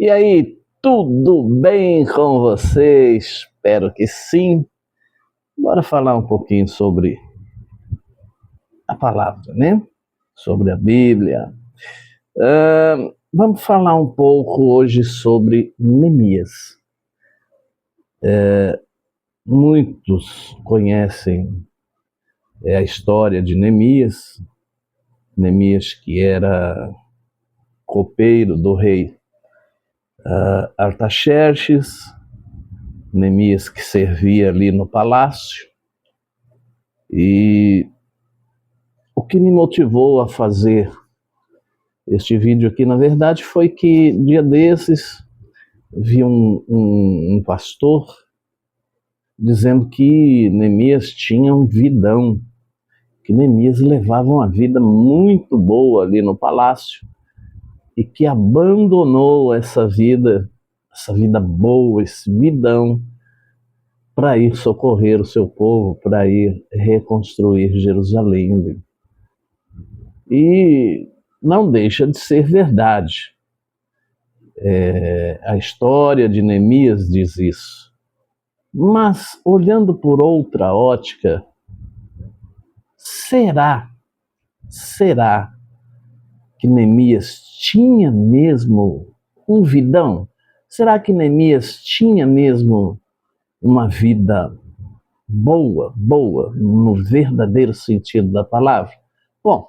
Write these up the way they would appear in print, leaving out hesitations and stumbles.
E aí, tudo bem com você? Espero que sim. Bora falar um pouquinho sobre a palavra, né? Sobre a Bíblia. Vamos falar um pouco hoje sobre Neemias. Muitos conhecem a história de Neemias. Neemias que era copeiro do rei Artaxerxes. Neemias que servia ali no palácio. E o que me motivou a fazer este vídeo aqui, na verdade, foi que dia desses vi um pastor dizendo que Neemias tinha um vidão, que Neemias levava uma vida muito boa ali no palácio e que abandonou essa vida boa, esse vidão, para ir socorrer o seu povo, para ir reconstruir Jerusalém. E não deixa de ser verdade. A história de Neemias diz isso. Mas, olhando por outra ótica, será que Neemias tinha mesmo um vidão? Será que Neemias tinha mesmo uma vida boa, no verdadeiro sentido da palavra? Bom,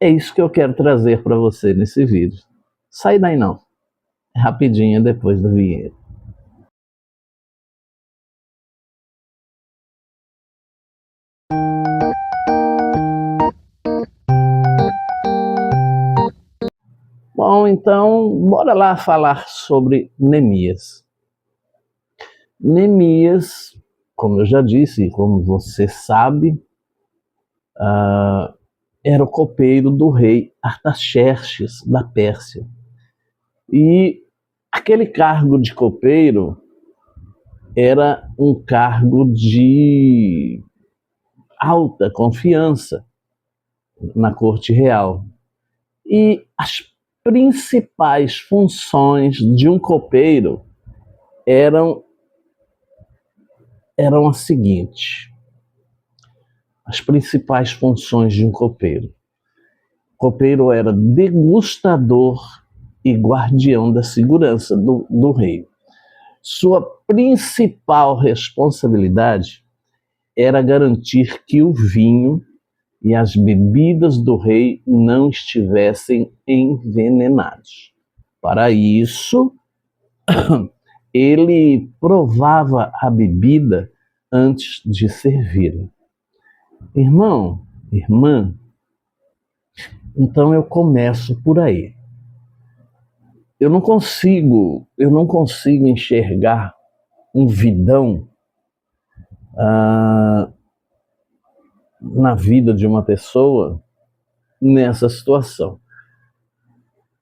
é isso que eu quero trazer para você nesse vídeo. Sai daí não. É rapidinho depois da vinheta. Bom, então, bora lá falar sobre Neemias. Neemias, como eu já disse, e como você sabe, era o copeiro do rei Artaxerxes, da Pérsia. E aquele cargo de copeiro era um cargo de alta confiança na corte real. E as principais funções de um copeiro eram as seguintes. As principais funções de um copeiro. O copeiro era degustador e guardião da segurança do rei. Sua principal responsabilidade era garantir que o vinho e as bebidas do rei não estivessem envenenados. Para isso, ele provava a bebida antes de servir. Irmão, irmã, então eu começo por aí. Eu não consigo enxergar um vidão na vida de uma pessoa nessa situação.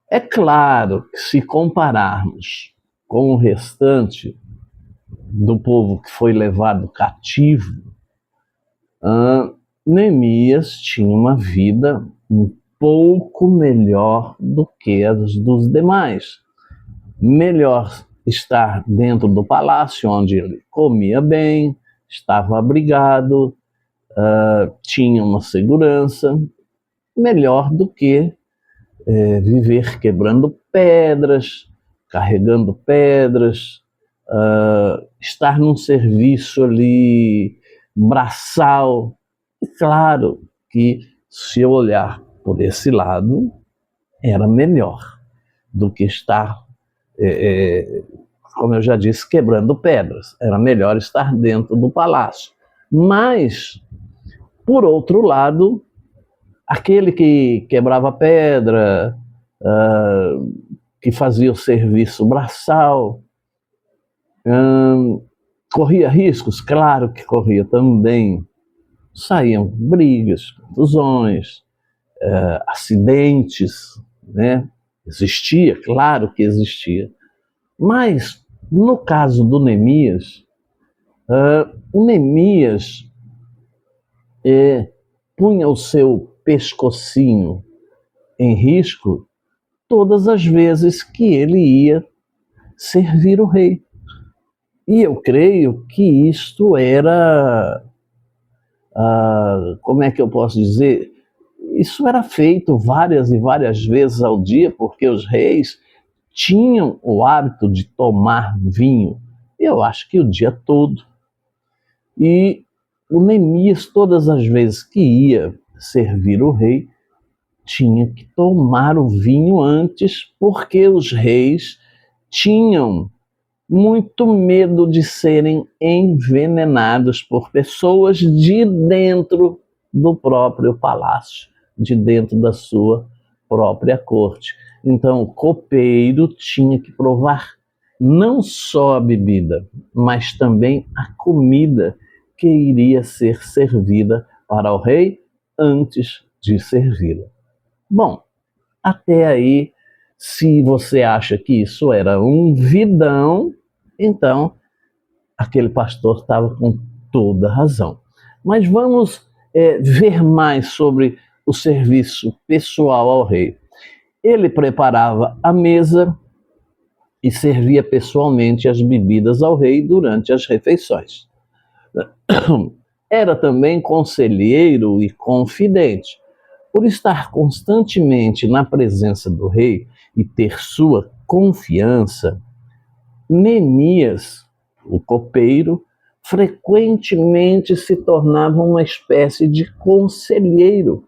É claro que se compararmos com o restante do povo que foi levado cativo, Neemias tinha uma vida um pouco melhor do que as dos demais. Melhor estar dentro do palácio, onde ele comia bem, estava abrigado, tinha uma segurança, melhor do que viver quebrando pedras, carregando pedras, estar num serviço ali braçal. E claro que, se eu olhar por esse lado, era melhor do que estar, como eu já disse, quebrando pedras. Era melhor estar dentro do palácio. Mas, por outro lado, aquele que quebrava pedra, que fazia o serviço braçal, corria riscos? Claro que corria também. Saíam brigas, confusões, acidentes, né? Existia, claro que existia. Mas, no caso do Neemias, o Neemias punha o seu pescocinho em risco todas as vezes que ele ia servir o rei. E eu creio que isto era, como é que eu posso dizer? Isso era feito várias e várias vezes ao dia, porque os reis tinham o hábito de tomar vinho, eu acho que o dia todo. E o Neemias, todas as vezes que ia servir o rei, tinha que tomar o vinho antes, porque os reis tinham muito medo de serem envenenados por pessoas de dentro do próprio palácio, de dentro da sua própria corte. Então, o copeiro tinha que provar não só a bebida, mas também a comida que iria ser servida para o rei antes de servi-la. Bom, até aí, se você acha que isso era um vidão, então aquele pastor estava com toda razão. Mas vamos ver mais sobre o serviço pessoal ao rei. Ele preparava a mesa e servia pessoalmente as bebidas ao rei durante as refeições. Era também conselheiro e confidente. Por estar constantemente na presença do rei e ter sua confiança, Neemias, o copeiro, frequentemente se tornava uma espécie de conselheiro,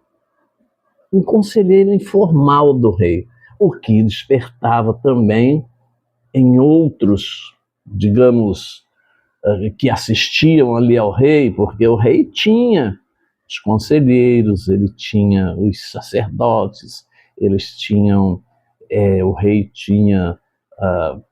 um conselheiro informal do rei, o que despertava também em outros, digamos, que assistiam ali ao rei, porque o rei tinha os conselheiros, ele tinha os sacerdotes, eles tinham, o rei tinha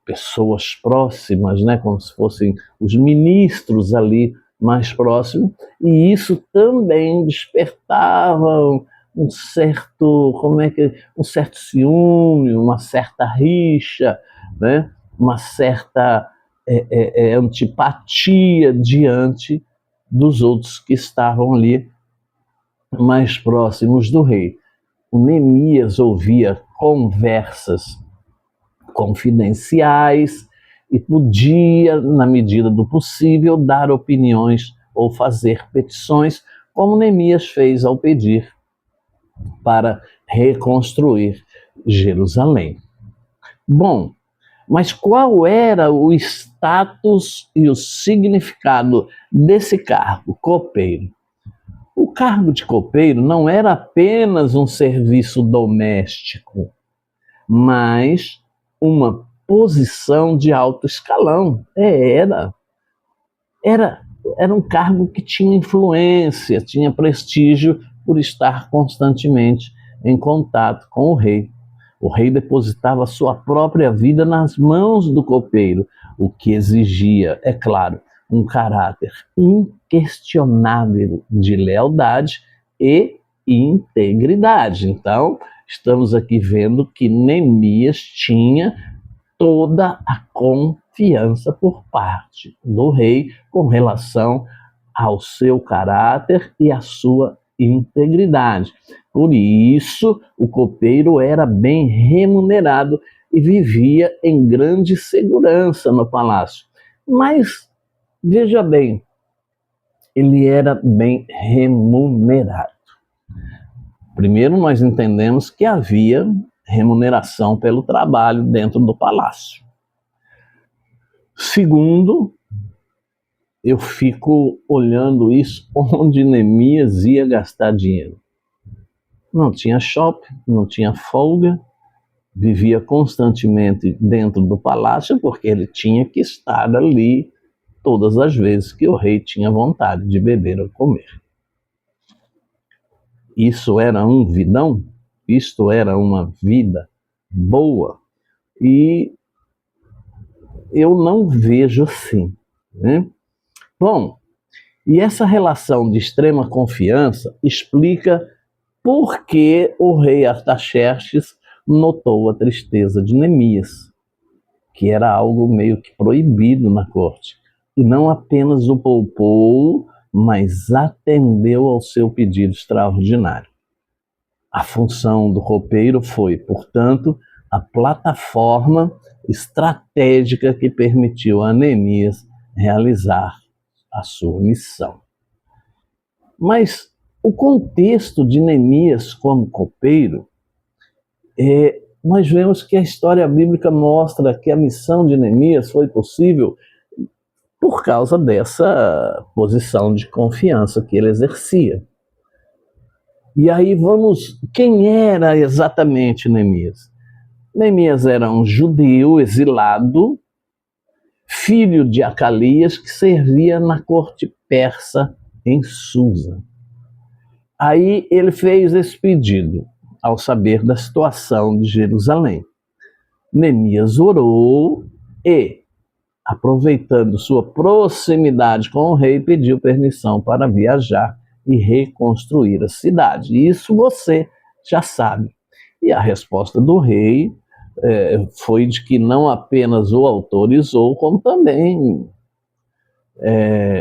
pessoas próximas, né, como se fossem os ministros ali mais próximos, e isso também despertava um certo, um certo ciúme, uma certa rixa, né, uma certa antipatia diante dos outros que estavam ali mais próximos do rei. O Neemias ouvia conversas confidenciais e podia, na medida do possível, dar opiniões ou fazer petições, como Neemias fez ao pedir para reconstruir Jerusalém. Bom, mas qual era o status e o significado desse cargo, copeiro? O cargo de copeiro não era apenas um serviço doméstico, mas uma posição de alto escalão. Era um cargo que tinha influência, tinha prestígio por estar constantemente em contato com o rei. O rei depositava sua própria vida nas mãos do copeiro, o que exigia, é claro, um caráter inquestionável de lealdade e integridade. Então, estamos aqui vendo que Neemias tinha toda a confiança por parte do rei com relação ao seu caráter e à sua integridade. Por isso, o copeiro era bem remunerado e vivia em grande segurança no palácio. Mas, veja bem, ele era bem remunerado. Primeiro, nós entendemos que havia remuneração pelo trabalho dentro do palácio. Segundo, eu fico olhando isso, onde Neemias ia gastar dinheiro. Não tinha shopping, não tinha folga, vivia constantemente dentro do palácio, porque ele tinha que estar ali todas as vezes que o rei tinha vontade de beber ou comer. Isso era um vidão? Isto era uma vida boa? E eu não vejo assim, né? Bom, e essa relação de extrema confiança explica por que o rei Artaxerxes notou a tristeza de Neemias, que era algo meio que proibido na corte, e não apenas o poupou, mas atendeu ao seu pedido extraordinário. A função do copeiro foi, portanto, a plataforma estratégica que permitiu a Neemias realizar a sua missão. Mas o contexto de Neemias como copeiro, nós vemos que a história bíblica mostra que a missão de Neemias foi possível por causa dessa posição de confiança que ele exercia. E aí quem era exatamente Neemias? Neemias era um judeu exilado, filho de Acalias, que servia na corte persa em Susa. Aí ele fez esse pedido, ao saber da situação de Jerusalém. Neemias orou e, aproveitando sua proximidade com o rei, pediu permissão para viajar e reconstruir a cidade. Isso você já sabe. E a resposta do rei foi de que não apenas o autorizou, como também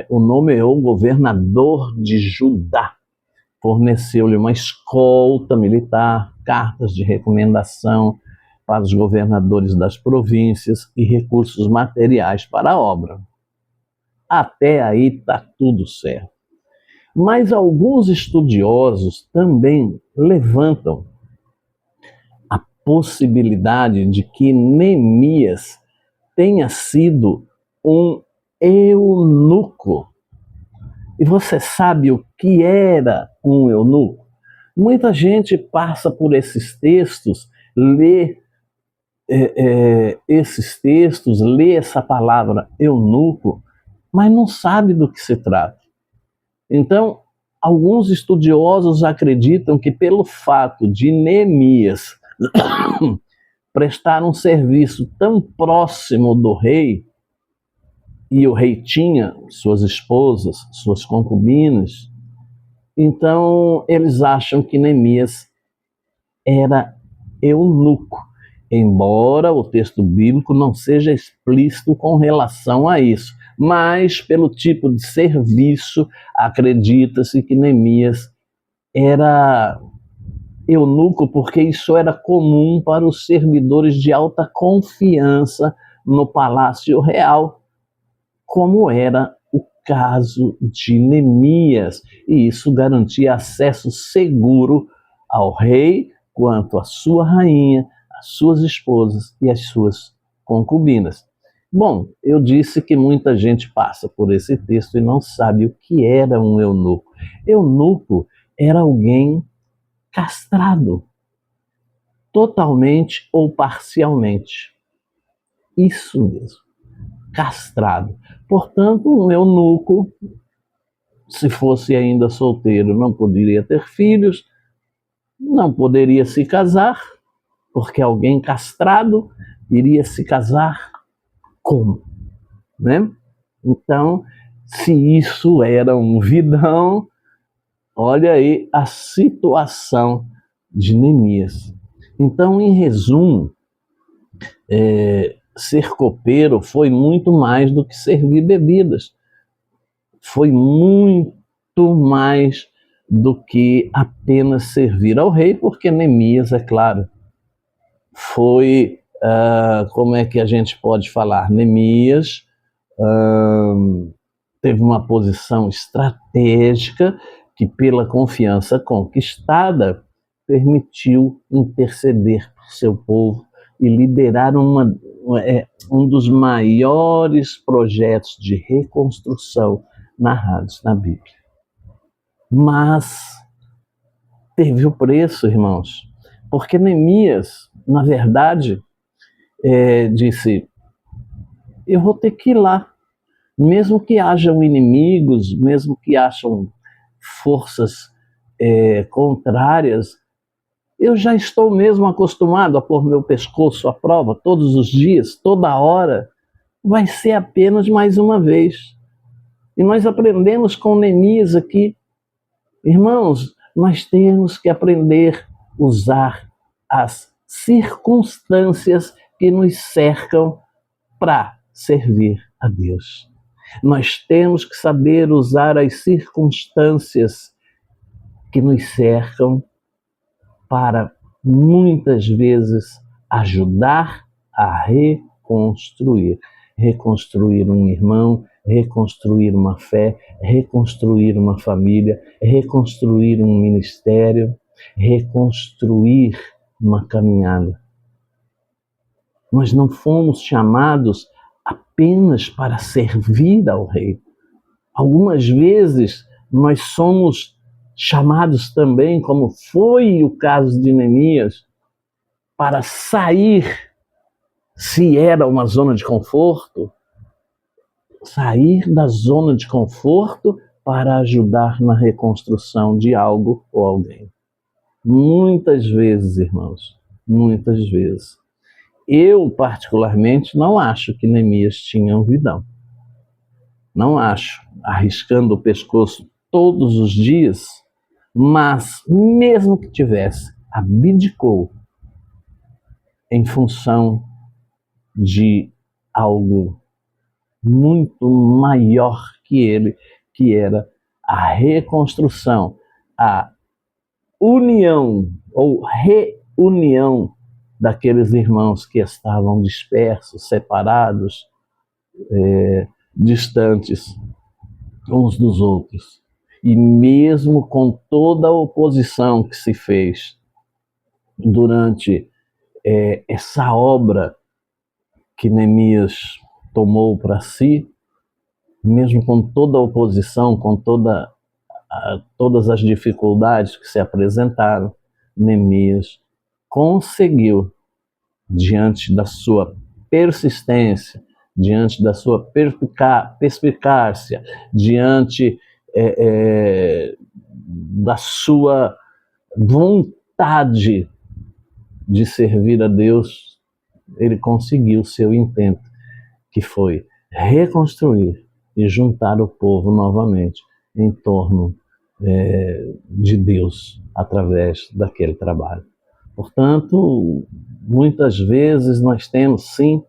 o nomeou governador de Judá. Forneceu-lhe uma escolta militar, cartas de recomendação para os governadores das províncias e recursos materiais para a obra. Até aí está tudo certo. Mas alguns estudiosos também levantam a possibilidade de que Neemias tenha sido um eunuco. E você sabe o que era um eunuco? Muita gente passa por esses textos, lê esses textos, lê essa palavra eunuco, mas não sabe do que se trata. Então, alguns estudiosos acreditam que pelo fato de Neemias prestar um serviço tão próximo do rei, e o rei tinha suas esposas, suas concubinas, então eles acham que Neemias era eunuco, embora o texto bíblico não seja explícito com relação a isso, mas pelo tipo de serviço, acredita-se que Neemias era eunuco, porque isso era comum para os servidores de alta confiança no palácio real, como era o caso de Neemias, e isso garantia acesso seguro ao rei, quanto à sua rainha, às suas esposas e às suas concubinas. Bom, eu disse que muita gente passa por esse texto e não sabe o que era um eunuco. Eunuco era alguém castrado, totalmente ou parcialmente. Isso mesmo, castrado. Portanto, um eunuco, se fosse ainda solteiro, não poderia ter filhos, não poderia se casar, porque alguém castrado iria se casar como? Né? Então, se isso era um vidão, olha aí a situação de Neemias. Então, em resumo, ser copeiro foi muito mais do que servir bebidas. Foi muito mais do que apenas servir ao rei, porque Neemias, é claro, foi, como é que a gente pode falar? Neemias teve uma posição estratégica que, pela confiança conquistada, permitiu interceder por seu povo e liderar um dos maiores projetos de reconstrução narrados na Bíblia. Mas teve o preço, irmãos, porque Neemias, na verdade, disse: eu vou ter que ir lá, mesmo que hajam inimigos, mesmo que hajam forças contrárias, eu já estou mesmo acostumado a pôr meu pescoço à prova todos os dias, toda hora. Vai ser apenas mais uma vez. E nós aprendemos com Neemias aqui, irmãos, nós temos que aprender a usar as circunstâncias que nos cercam para servir a Deus. Nós temos que saber usar as circunstâncias que nos cercam para, muitas vezes, ajudar a reconstruir. Reconstruir um irmão, reconstruir uma fé, reconstruir uma família, reconstruir um ministério, reconstruir uma caminhada. Nós não fomos chamados apenas para servir ao rei. Algumas vezes nós somos chamados também, como foi o caso de Neemias, para sair, se era uma zona de conforto, sair da zona de conforto para ajudar na reconstrução de algo ou alguém. Muitas vezes, irmãos, muitas vezes. Eu, particularmente, não acho que Neemias tinha um vidão. Não acho, arriscando o pescoço todos os dias, mas mesmo que tivesse, abdicou em função de algo muito maior que ele, que era a reconstrução, a união ou reunião daqueles irmãos que estavam dispersos, separados, distantes uns dos outros. E mesmo com toda a oposição que se fez durante essa obra que Neemias tomou para si, mesmo com toda a oposição, com todas as dificuldades que se apresentaram, Neemias conseguiu, diante da sua persistência, diante da sua perspicácia, diante da sua vontade de servir a Deus, ele conseguiu seu intento, que foi reconstruir e juntar o povo novamente em torno de Deus através daquele trabalho. Portanto, muitas vezes nós temos sim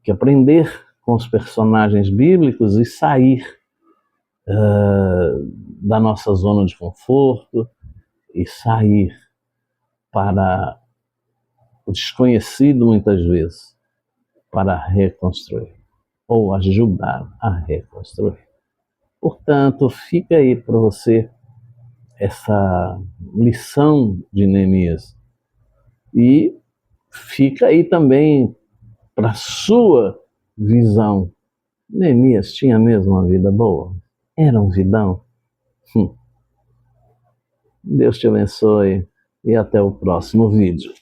que aprender com os personagens bíblicos e sair da nossa zona de conforto e sair para o desconhecido muitas vezes para reconstruir ou ajudar a reconstruir. Portanto, fica aí para você essa lição de Neemias e fica aí também para a sua visão. Neemias tinha mesmo uma vida boa? Era um vidão? Deus te abençoe e até o próximo vídeo.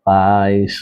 Paz.